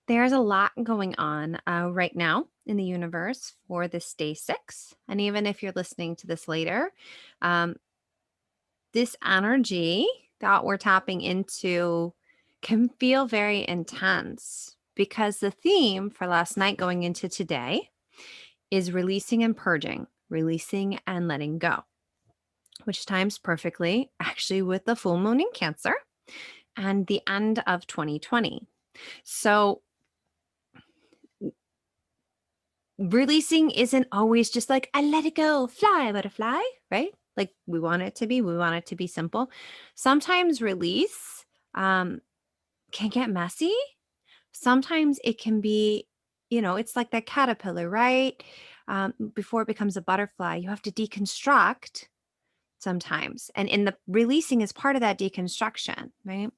There's a lot going on right now in the universe for this day 6. And even if you're listening to this later, um, this energy that we're tapping into can feel very intense because the theme for last night going into today is releasing and purging, releasing and letting go, which times perfectly actually with the full moon in Cancer and the end of 2020. So, releasing isn't always just like, I let it go, fly, butterfly, right? Like we want it to be simple. Sometimes release can get messy. Sometimes it can be, it's like that caterpillar, right? Before it becomes a butterfly, you have to deconstruct sometimes. And in the releasing is part of that deconstruction, right?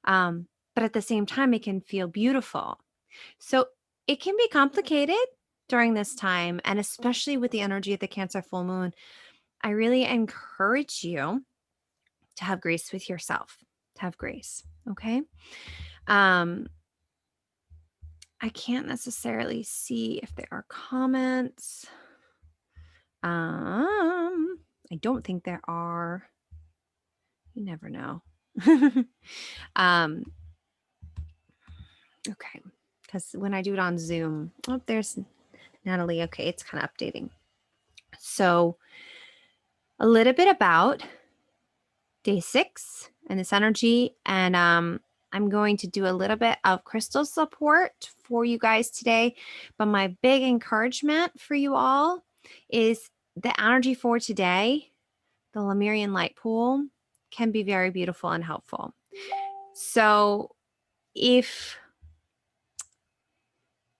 Um, but at the same time, it can feel beautiful. So it can be complicated during this time. And especially with the energy of the Cancer full moon, I really encourage you to have grace with yourself, to have grace. Okay. Um, I can't necessarily see if there are comments. I don't think there are. You never know. um, okay. Because when I do it on Zoom, oh, there's Natalie. Okay, it's kind of updating. So, a little bit about day 6 and this energy. And I'm going to do a little bit of crystal support for you guys today. But my big encouragement for you all is the energy for today, the Lemurian light pool, can be very beautiful and helpful. So if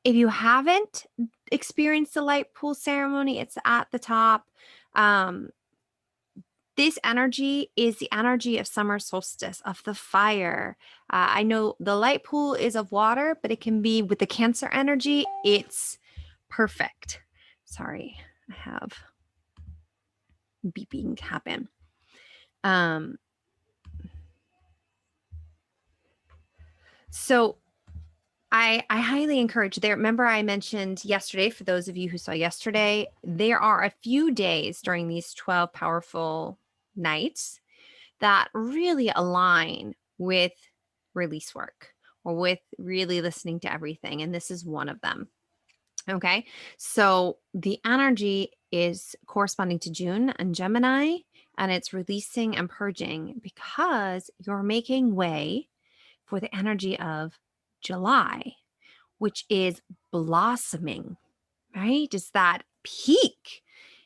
you haven't experienced the light pool ceremony, it's at the top. This energy is the energy of summer solstice, of the fire. I know the light pool is of water, but it can be with the Cancer energy. It's perfect. Sorry, I have beeping happen. So I highly encourage there. Remember, I mentioned yesterday, for those of you who saw yesterday, there are a few days during these 12 powerful nights that really align with release work or with really listening to everything. And this is one of them. Okay. So the energy is corresponding to June and Gemini, and it's releasing and purging because you're making way for the energy of July, which is blossoming, right? It's that peak.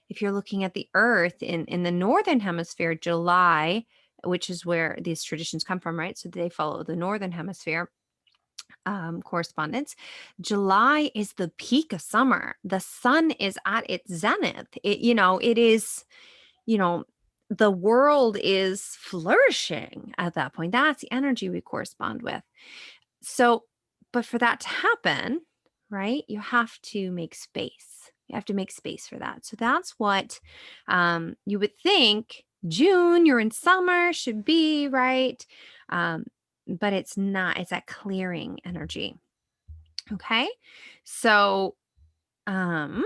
If you're looking at the earth in the northern hemisphere, July, which is where these traditions come from, right? So they follow the northern hemisphere correspondence. July is the peak of summer. The sun is at its zenith. It is, you know, the world is flourishing at that point. That's the energy we correspond with. So, but for that to happen, right, you have to make space. You have to make space for that. So that's what you would think June, you're in summer, should be, right? But it's not. It's that clearing energy. Okay. So, um,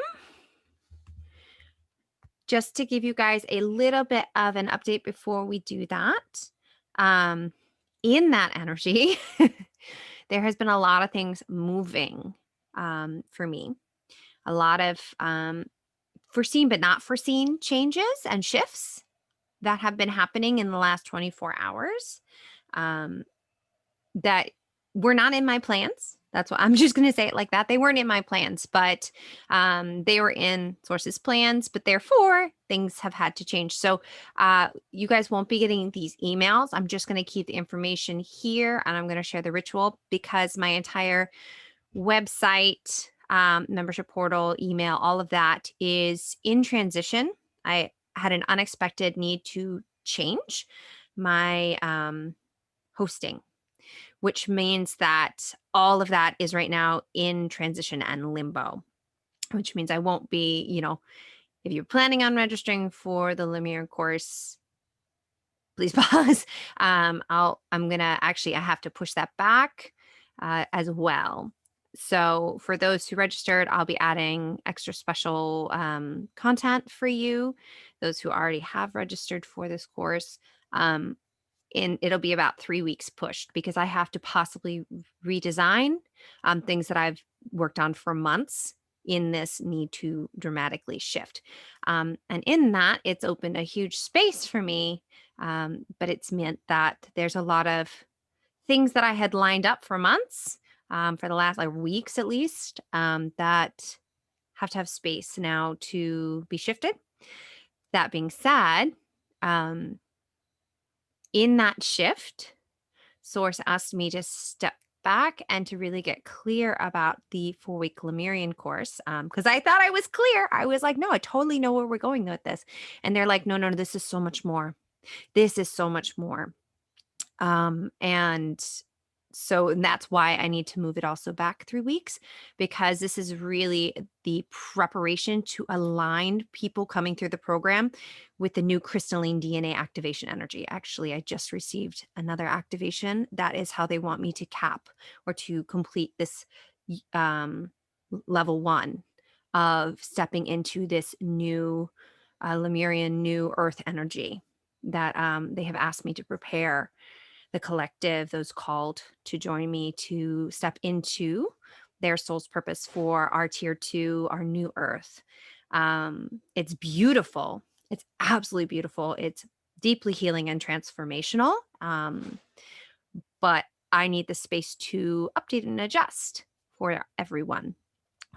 just to give you guys a little bit of an update before we do that, in that energy, there has been a lot of things moving for me, a lot of foreseen but not foreseen changes and shifts that have been happening in the last 24 hours um, that were not in my plans. That's what I'm just going to say it like that. They weren't in my plans, but they were in sources' plans. But therefore, things have had to change. So you guys won't be getting these emails. I'm just going to keep the information here, and I'm going to share the ritual because my entire website, membership portal, email, all of that is in transition. I had an unexpected need to change my hosting, which means that all of that is right now in transition and limbo, which means I won't be, if you're planning on registering for the Lemire course, please pause. I have to push that back as well. So for those who registered, I'll be adding extra special content for you. Those who already have registered for this course, um, and it'll be about 3 weeks pushed because I have to possibly redesign things that I've worked on for months in this need to dramatically shift. And in that, it's opened a huge space for me, but it's meant that there's a lot of things that I had lined up for months, for the last like weeks at least, that have to have space now to be shifted. That being said, um, in that shift, Source asked me to step back and to really get clear about the 4-week Lemurian course, because I thought I was clear. I was like, no, I totally know where we're going with this. And they're like, no, no, this is so much more. This is so much more. And that's why I need to move it also back 3 weeks, because this is really the preparation to align people coming through the program with the new crystalline DNA activation energy. Actually, I just received another activation. That is how they want me to cap or to complete this level 1 of stepping into this new Lemurian new earth energy that they have asked me to prepare the collective, those called to join me to step into their soul's purpose for our tier 2, our new earth. It's beautiful. It's absolutely beautiful. It's deeply healing and transformational. But I need the space to update and adjust for everyone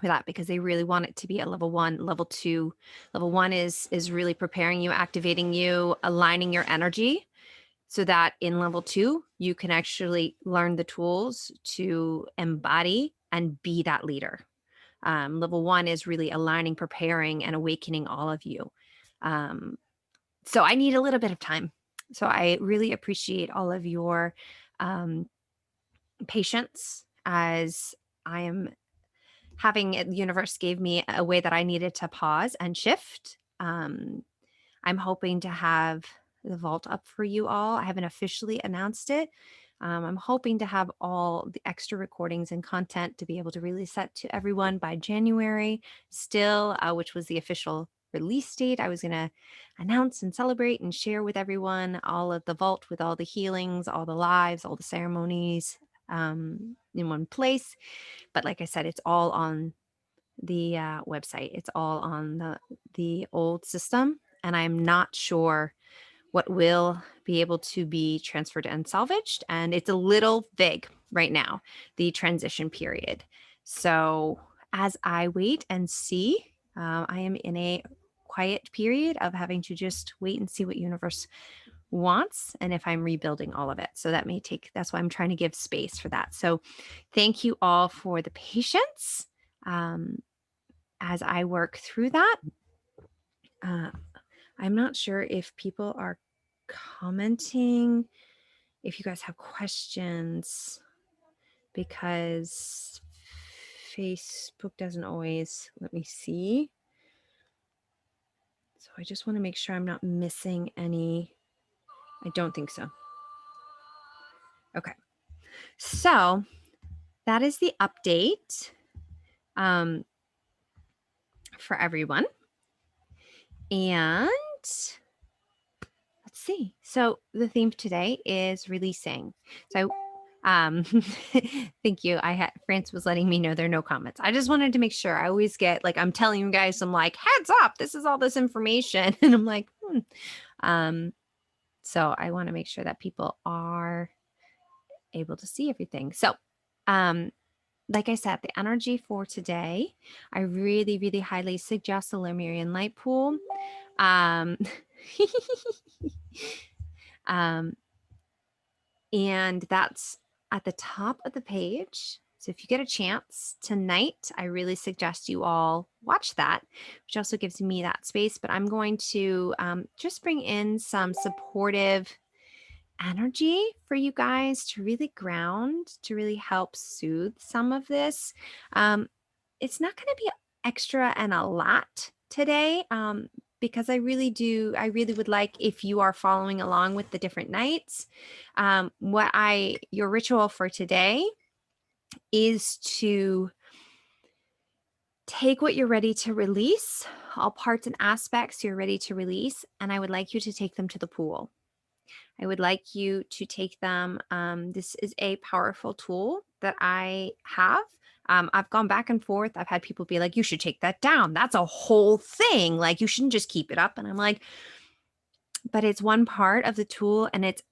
for that, because they really want it to be a level 1, level 2. Level 1 is really preparing you, activating you, aligning your energy, so that in level 2, you can actually learn the tools to embody and be that leader. Level 1 is really aligning, preparing, and awakening all of you. So I need a little bit of time. So I really appreciate all of your patience as I am the universe gave me a way that I needed to pause and shift. I'm hoping to have the vault up for you all. I haven't officially announced it. I'm hoping to have all the extra recordings and content to be able to release that to everyone by January still, which was the official release date. I was going to announce and celebrate and share with everyone all of the vault with all the healings, all the lives, all the ceremonies in one place. But like I said, it's all on the website. It's all on the old system, and I'm not sure what will be able to be transferred and salvaged. And it's a little vague right now, the transition period. So as I wait and see, I am in a quiet period of having to just wait and see what universe wants and if I'm rebuilding all of it. So that's why I'm trying to give space for that. So thank you all for the patience as I work through that. I'm not sure if people are commenting, if you guys have questions, because Facebook doesn't always let me see. So I just want to make sure I'm not missing any. I don't think so. Okay. So that is the update for everyone. And let's see. So the theme today is releasing. So thank you. France was letting me know there are no comments. I just wanted to make sure. I always get like, I'm telling you guys, I'm like, heads up, this is all this information. And I'm like, so I want to make sure that people are able to see everything. So, like I said, the energy for today, I really, really highly suggest the Lemurian light pool. And that's at the top of the page. So if you get a chance tonight, I really suggest you all watch that, which also gives me that space. But I'm going to just bring in some supportive energy for you guys to really ground, to really help soothe some of this. It's not going to be extra and a lot today, because I really would like, if you are following along with the different nights, your ritual for today is to take what you're ready to release, all parts and aspects you're ready to release, and I would like you to take them to the pool. I would like you to take them. This is a powerful tool that I have. I've gone back and forth. I've had people be like, you should take that down. That's a whole thing. Like, you shouldn't just keep it up. And I'm like, but it's one part of the tool and it's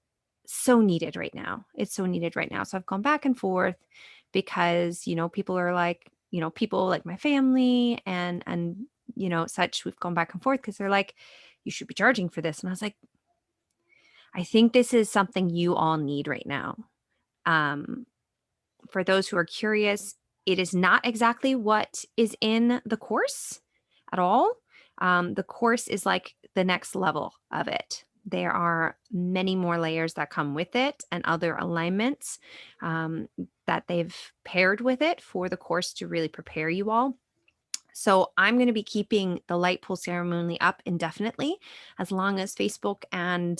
so needed right now. It's so needed right now. So I've gone back and forth because, people are like, people like my family and such, we've gone back and forth because they're like, you should be charging for this. And I was like, I think this is something you all need right now. Um, for those who are curious, it is not exactly what is in the course at all. The course is like the next level of it. There are many more layers that come with it and other alignments that they've paired with it for the course to really prepare you all. So I'm going to be keeping the light pool ceremony up indefinitely. As long as Facebook and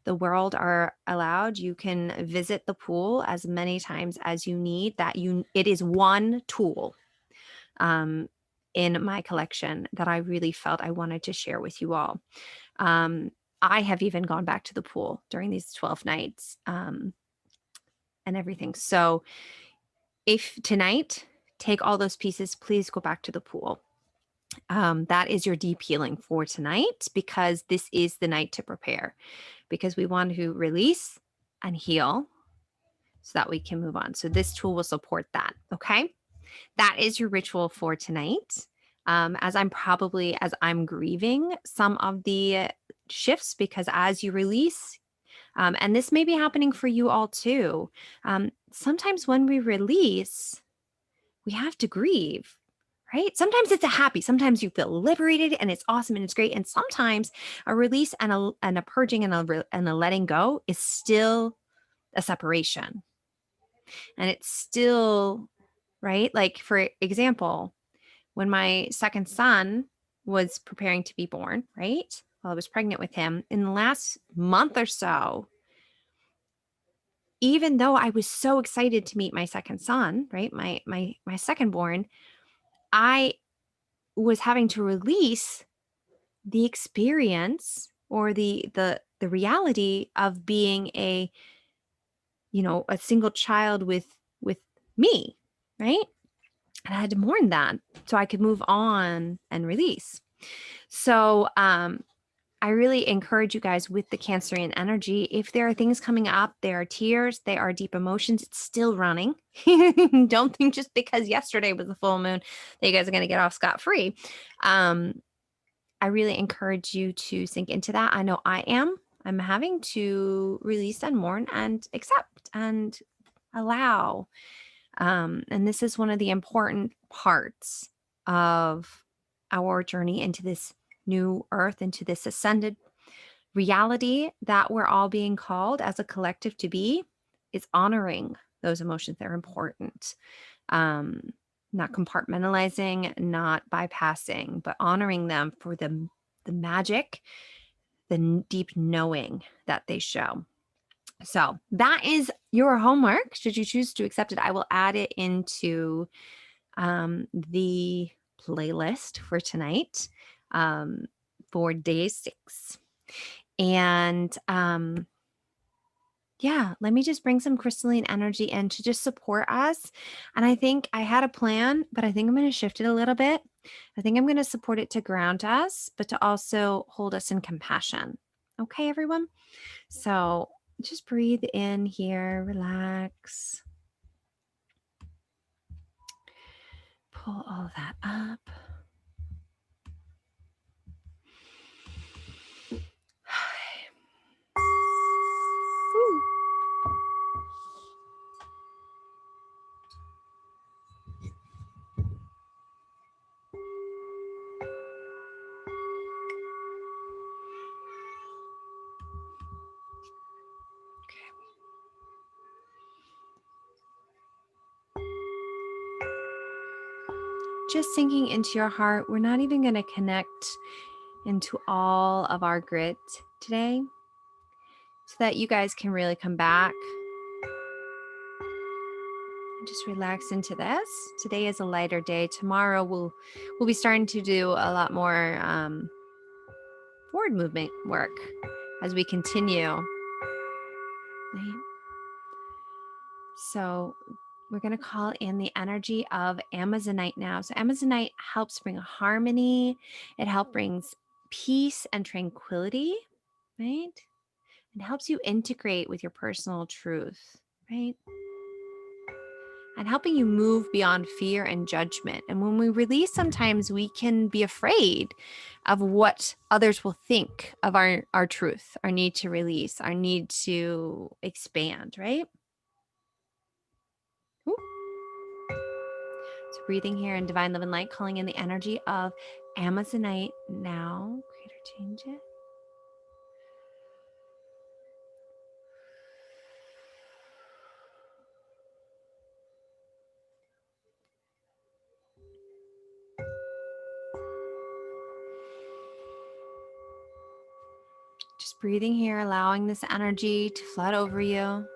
the world are allowed, you can visit the pool as many times as you need. It is one tool in my collection that I really felt I wanted to share with you all. I have even gone back to the pool during these 12 nights and everything. So if tonight, take all those pieces, please go back to the pool. That is your deep healing for tonight, because this is the night to prepare, because we want to release and heal so that we can move on. So this tool will support that. Okay. That is your ritual for tonight. As I'm grieving some of the shifts, because as you release, and this may be happening for you all too. Sometimes when we release, we have to grieve, right? Sometimes it's a happy, sometimes you feel liberated and it's awesome and it's great. And sometimes a release and a purging and a letting go is still a separation. And it's still, right? Like, for example, when my second son was preparing to be born, right? While I was pregnant with him, in the last month or so, even though I was so excited to meet my second son, right? My second born, I was having to release the experience or the reality of being a single child with me, right? And I had to mourn that so I could move on and release. So I really encourage you guys with the Cancerian energy, if there are things coming up, there are tears, there are deep emotions, it's still running. Don't think just because yesterday was the full moon that you guys are going to get off scot-free. I really encourage you to sink into that. I know I am. I'm having to release and mourn and accept and allow. And this is one of the important parts of our journey into this new earth, into this ascended reality that we're all being called as a collective to be, is honoring those emotions that are important. Not compartmentalizing, not bypassing, but honoring them for the magic, the deep knowing that they show. So that is your homework. Should you choose to accept it, I will add it into the playlist for tonight for day 6. And yeah, let me just bring some crystalline energy in to just support us. And I think I had a plan, but I think I'm going to shift it a little bit. I think I'm going to support it to ground us, but to also hold us in compassion. Okay, everyone? So just breathe in here, relax. Pull all that up. Woo. Just sinking into your heart. We're not even going to connect into all of our grit today, so that you guys can really come back. Just relax into this. Today is a lighter day. Tomorrow we'll be starting to do a lot more forward movement work as we continue. Right? So we're going to call in the energy of Amazonite now. So Amazonite helps bring harmony. It helps brings peace and tranquility, right? It helps you integrate with your personal truth, right? And helping you move beyond fear and judgment. And when we release, sometimes we can be afraid of what others will think of our truth, our need to release, our need to expand, right? Ooh. So breathing here in divine love and light, calling in the energy of Amazonite now. Creator, change it. Just breathing here, allowing this energy to flood over you.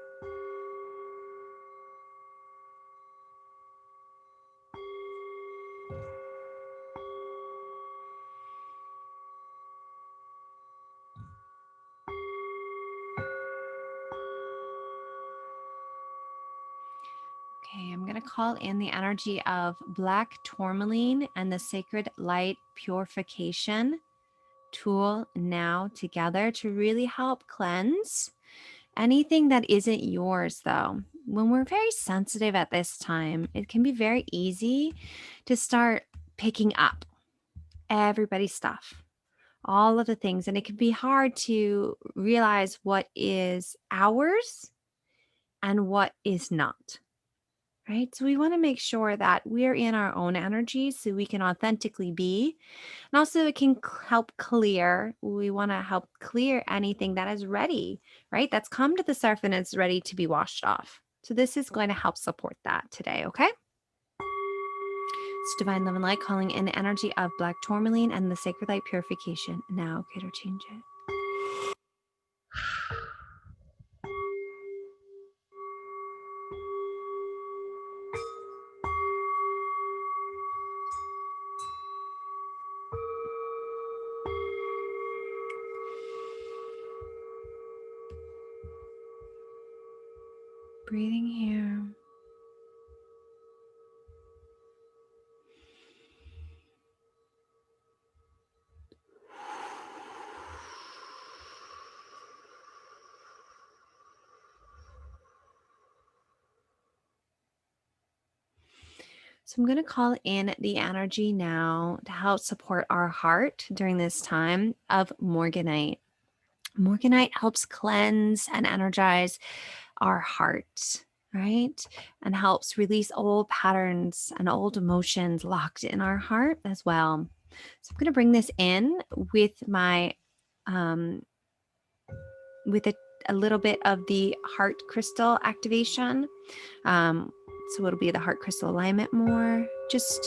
Okay, I'm going to call in the energy of black tourmaline and the sacred light purification tool now together to really help cleanse anything that isn't yours, though. When we're very sensitive at this time, it can be very easy to start picking up everybody's stuff, all of the things, and it can be hard to realize what is ours and what is not. Right? So we want to make sure that we're in our own energy so we can authentically be. And also it can help clear. We want to help clear anything that is ready, right? That's come to the surface and it's ready to be washed off. So this is going to help support that today, okay? It's divine love and light calling in the energy of black tourmaline and the sacred light purification. Now, Creator, change it. Breathing here. So I'm going to call in the energy now to help support our heart during this time of Morganite. Morganite helps cleanse and energize our heart, right? And helps release old patterns and old emotions locked in our heart as well. So I'm going to bring this in with my, with a little bit of the heart crystal activation. So it'll be the heart crystal alignment more, just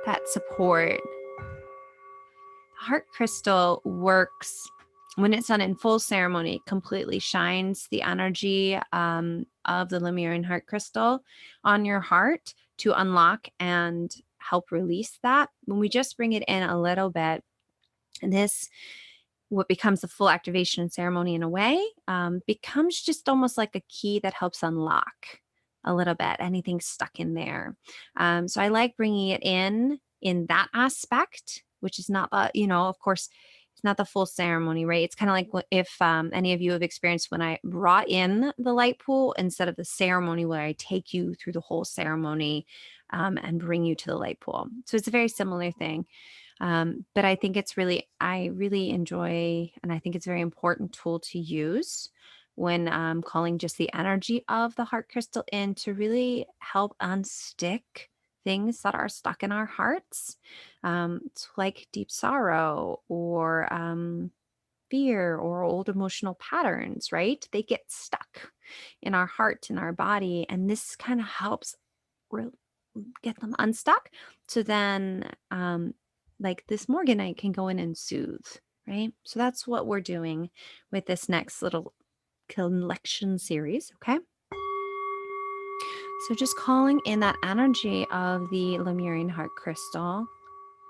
that support. The heart crystal works when it's done in full ceremony. It completely shines the energy of the Lemurian heart crystal on your heart to unlock and help release that. When we just bring it in a little bit, this what becomes the full activation ceremony in a way becomes just almost like a key that helps unlock a little bit anything stuck in there. So I like bringing it in that aspect, which is not of course it's not the full ceremony, right? It's kind of like if any of you have experienced when I brought in the light pool instead of the ceremony where I take you through the whole ceremony and bring you to the light pool. So it's a very similar thing. But I think I really enjoy, and I think it's a very important tool to use when calling just the energy of the heart crystal in to really help unstick things that are stuck in our hearts. It's like deep sorrow or fear or old emotional patterns, right? They get stuck in our heart, in our body. And this kind of helps get them unstuck. So then, like this Morganite can go in and soothe, right? So that's what we're doing with this next little collection series, okay? So just calling in that energy of the Lemurian heart crystal.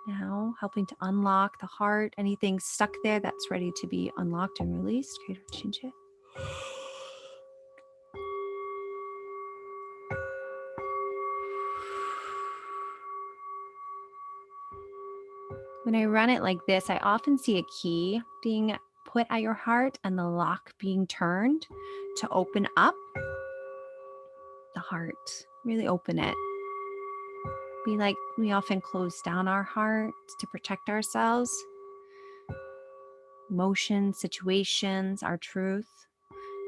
Now helping to unlock the heart, anything stuck there that's ready to be unlocked and released. Creator, change it. When I run it like this, I often see a key being put at your heart and the lock being turned to open up the heart. Really open it. We often close down our heart to protect ourselves, emotions, situations, our truth.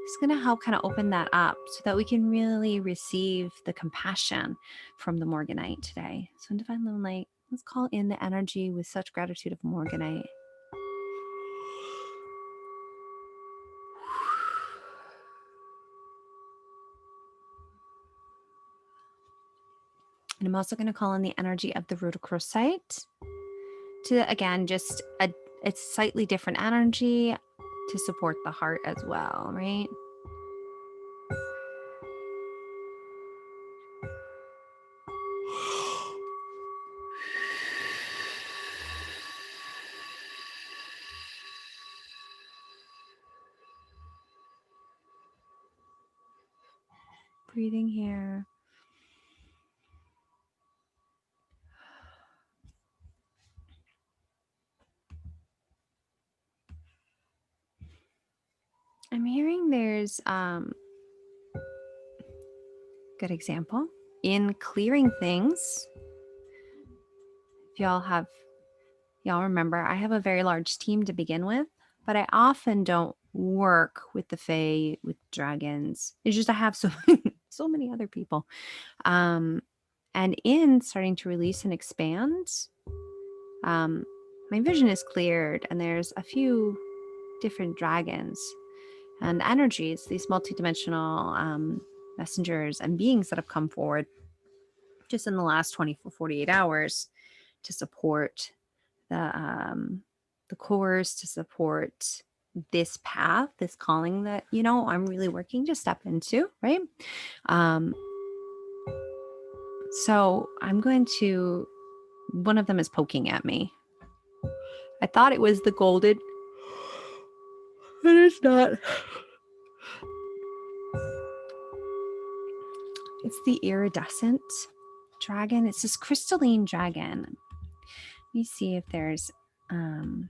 It's going to help kind of open that up so that we can really receive the compassion from the Morganite today. So in Divine Love Light, let's call in the energy with such gratitude of Morganite. And I'm also going to call in the energy of the rhodochrosite to, again, just a slightly different energy to support the heart as well, right? Breathing here. I'm hearing there's good example in clearing things. If y'all remember, I have a very large team to begin with, but I often don't work with the Fae, with dragons. It's just I have so many other people. And in starting to release and expand, my vision is cleared, and there's a few different dragons and energies, these multidimensional messengers and beings that have come forward just in the last 24, 48 hours to support the course, to support this path, this calling that, I'm really working to step into, right? So one of them is poking at me. I thought it was the golden, but it's not. It's the iridescent dragon. It's this crystalline dragon. Let me see if there's I'm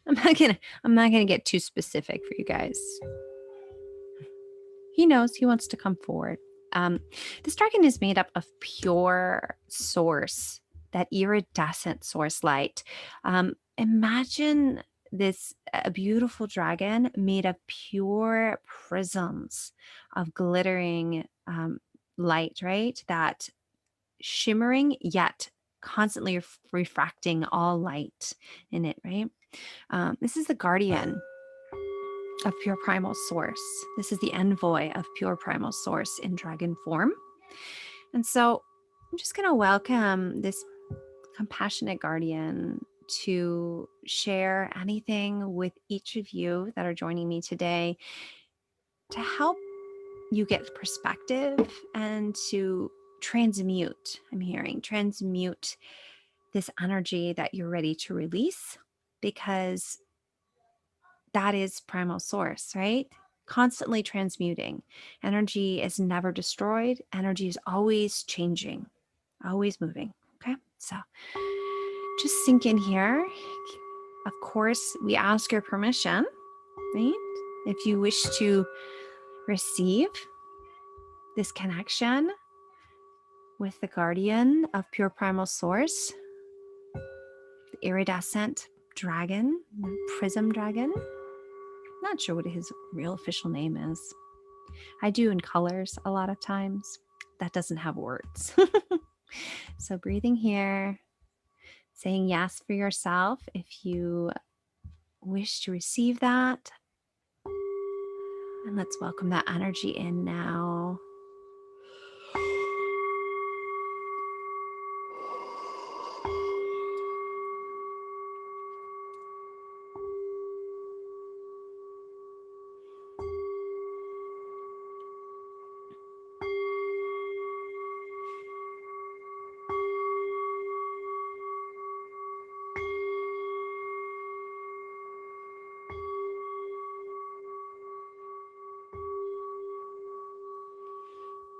not gonna get too specific for you guys. He knows he wants to come forward. This dragon is made up of pure source, that iridescent source light. Imagine a beautiful dragon made of pure prisms of glittering light, right? That shimmering yet constantly refracting all light in it, right? This is the guardian of pure primal source. This is the envoy of pure primal source in dragon form. And so I'm just going to welcome this compassionate guardian to share anything with each of you that are joining me today to help you get perspective and to transmute. I'm hearing transmute this energy that you're ready to release, because that is primal source, right? Constantly transmuting. Energy is never destroyed. Energy is always changing, always moving. Okay. So just sink in here. Of course, we ask your permission, right? If you wish to receive this connection with the guardian of pure primal source, the iridescent dragon, prism dragon. Not sure what his real official name is. I do in colors a lot of times. That doesn't have words. So breathing here, saying yes for yourself if you wish to receive that. And let's welcome that energy in now.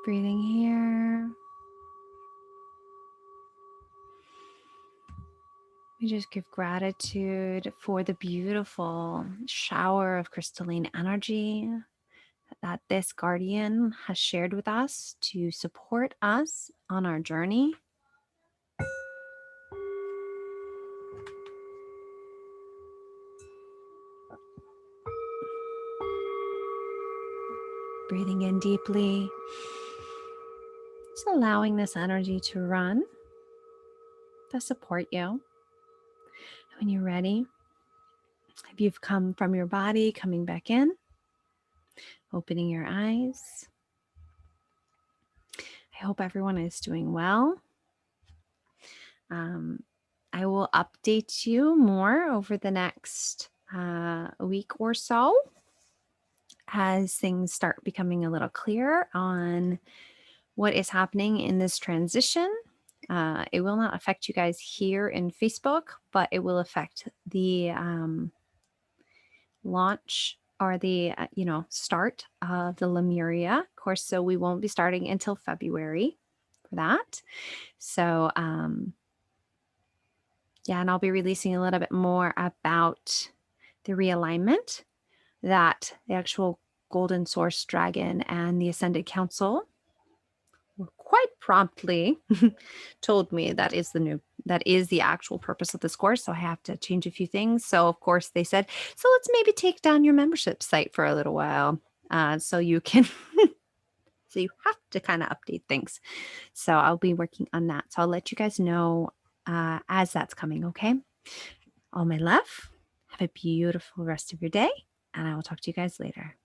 Breathing here. We just give gratitude for the beautiful shower of crystalline energy that this guardian has shared with us to support us on our journey. Breathing in deeply, just allowing this energy to run, to support you. When you're ready, if you've come from your body, coming back in, opening your eyes. I hope everyone is doing well. I will update you more over the next week or so as things start becoming a little clearer on what is happening in this transition. It will not affect you guys here in Facebook, but it will affect the launch or the start of the Lemuria course. So we won't be starting until February for that. So yeah, and I'll be releasing a little bit more about the realignment that the actual Golden Source Dragon and the Ascended Council were quite promptly told me that is the actual purpose of this course. So I have to change a few things. So of course they said, so let's maybe take down your membership site for a little while. So you can so you have to kind of update things. So I'll be working on that. So I'll let you guys know as that's coming, okay? All my love. Have a beautiful rest of your day, and I will talk to you guys later.